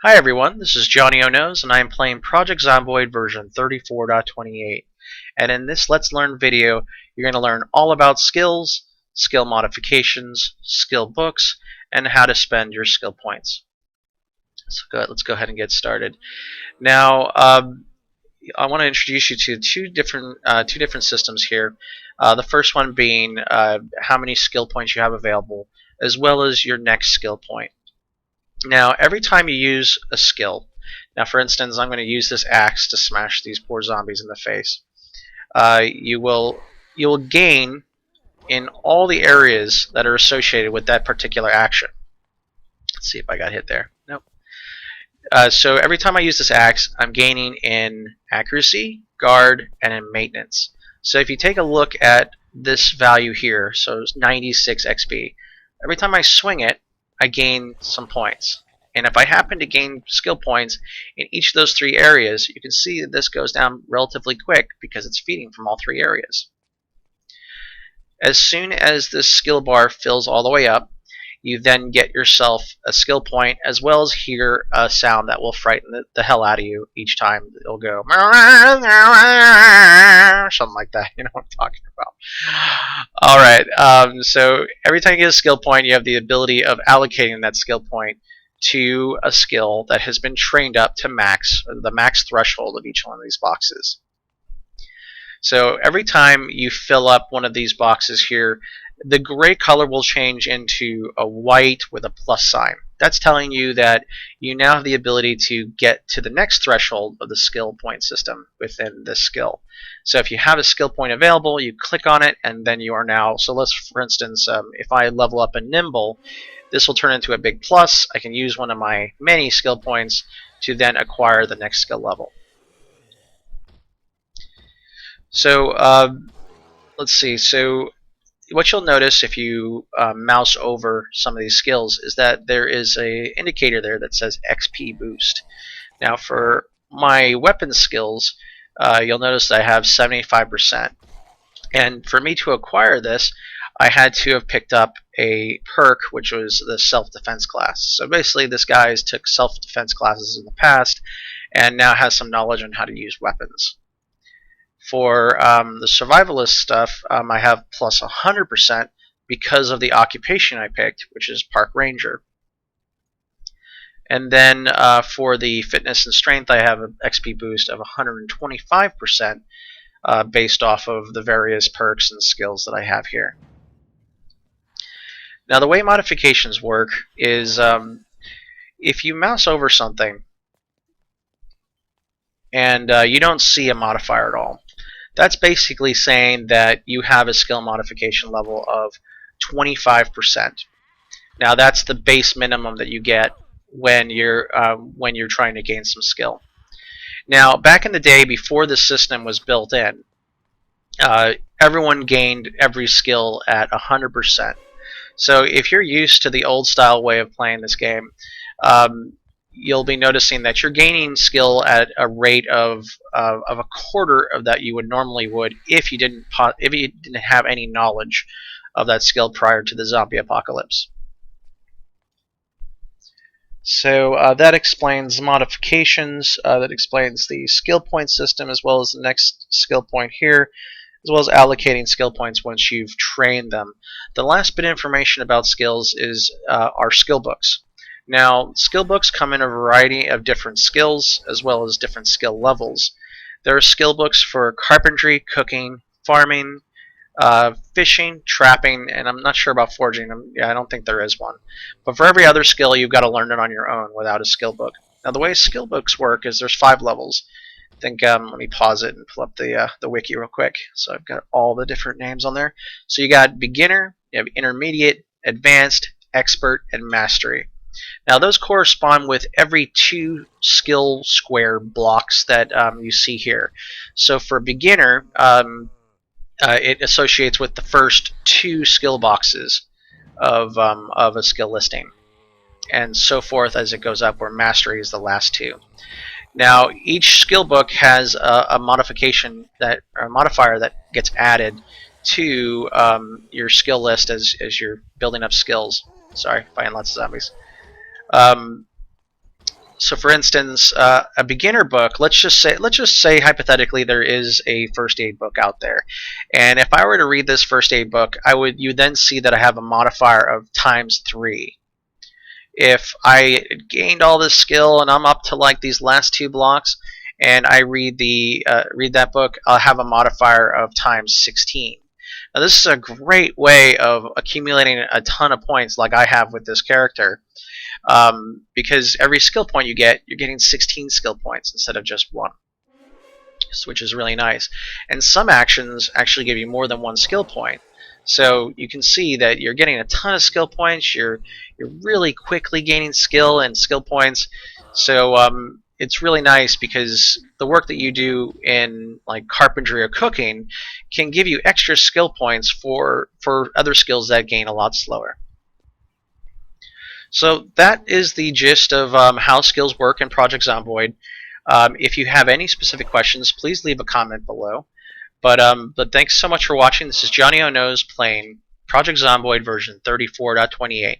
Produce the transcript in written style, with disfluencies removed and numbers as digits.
Hi everyone, this is Johnnyonoes and I am playing Project Zomboid version 34.28. And in this Let's Learn video, you're going to learn all about skills, skill modifications, skill books, and how to spend your skill points. So let's go ahead and get started. Now, I want to introduce you to two different systems here. The first one being how many skill points you have available, as well as your next skill point. Now, every time you use a skill, now for instance, I'm going to use this axe to smash these poor zombies in the face. You will gain in all the areas that are associated with that particular action. Let's see if I got hit there. Nope. So every time I use this axe, I'm gaining in accuracy, guard, and in maintenance. So if you take a look at this value here, so it's 96 XP, every time I swing it, I gain some points. And if I happen to gain skill points in each of those three areas, you can see that this goes down relatively quick because it's feeding from all three areas. As soon as this skill bar fills all the way up, you then get yourself a skill point, as well as hear a sound that will frighten the hell out of you each time. It'll go something like that. You know what I'm talking about. Alright, so every time you get a skill point, you have the ability of allocating that skill point to a skill that has been trained up to the max threshold of each one of these boxes. So every time you fill up one of these boxes here, the gray color will change into a white with a plus sign. That's telling you that you now have the ability to get to the next threshold of the skill point system within this skill. So if you have a skill point available, you click on it, and then you are now, so let's, for instance, if I level up a nimble, this will turn into a big plus. I can use one of my many skill points to then acquire the next skill level. So let's see. So what you'll notice if you mouse over some of these skills is that there is a indicator there that says XP boost. Now for my weapon skills, you'll notice that I have 75%. And for me to acquire this, I had to have picked up a perk, which was the self-defense class. So basically this guy took self-defense classes in the past and now has some knowledge on how to use weapons. For the survivalist stuff, I have plus 100% because of the occupation I picked, which is Park Ranger. And then for the fitness and strength, I have an XP boost of 125% based off of the various perks and skills that I have here. Now the way modifications work is if you mouse over something and you don't see a modifier at all, that's basically saying that you have a skill modification level of 25%. Now that's the base minimum that you get when you're trying to gain some skill. Now back in the day before the system was built in, everyone gained every skill at 100%. So if you're used to the old style way of playing this game, you'll be noticing that you're gaining skill at a rate of a quarter of that you would normally if you didn't have any knowledge of that skill prior to the zombie apocalypse. So that explains modifications, that explains the skill point system, as well as the next skill point here, as well as allocating skill points once you've trained them. The last bit of information about skills is our skill books. Now, skill books come in a variety of different skills as well as different skill levels. There are skill books for carpentry, cooking, farming, fishing, trapping, and I'm not sure about forging. I don't think there is one. But for every other skill, you've got to learn it on your own without a skill book. Now, the way skill books work is there's 5 levels. I think let me pause it and pull up the wiki real quick. So I've got all the different names on there. So you got beginner, you have intermediate, advanced, expert, and mastery. Now those correspond with every 2 skill square blocks that you see here. So for beginner, it associates with the first 2 skill boxes of a skill listing, and so forth as it goes up, where mastery is the last 2. Now each skill book has a modifier that gets added to your skill list as you're building up skills. Sorry, fighting lots of zombies. So, for instance, a beginner book. Let's just say hypothetically there is a first aid book out there, and if I were to read this first aid book, you then see that I have a modifier of ×3. If I gained all this skill and I'm up to like these last 2 blocks, and I read that book, I'll have a modifier of ×16. Now, this is a great way of accumulating a ton of points, like I have with this character. Because every skill point you're getting 16 skill points instead of just 1, which is really nice. And some actions actually give you more than 1 skill point. So you can see that you're getting a ton of skill points. You're really quickly gaining skill and skill points. So it's really nice because the work that you do in like carpentry or cooking can give you extra skill points for other skills that gain a lot slower. So that is the gist of how skills work in Project Zomboid. If you have any specific questions, please leave a comment below. But thanks so much for watching. This is Johnnyonoes playing Project Zomboid version 34.28.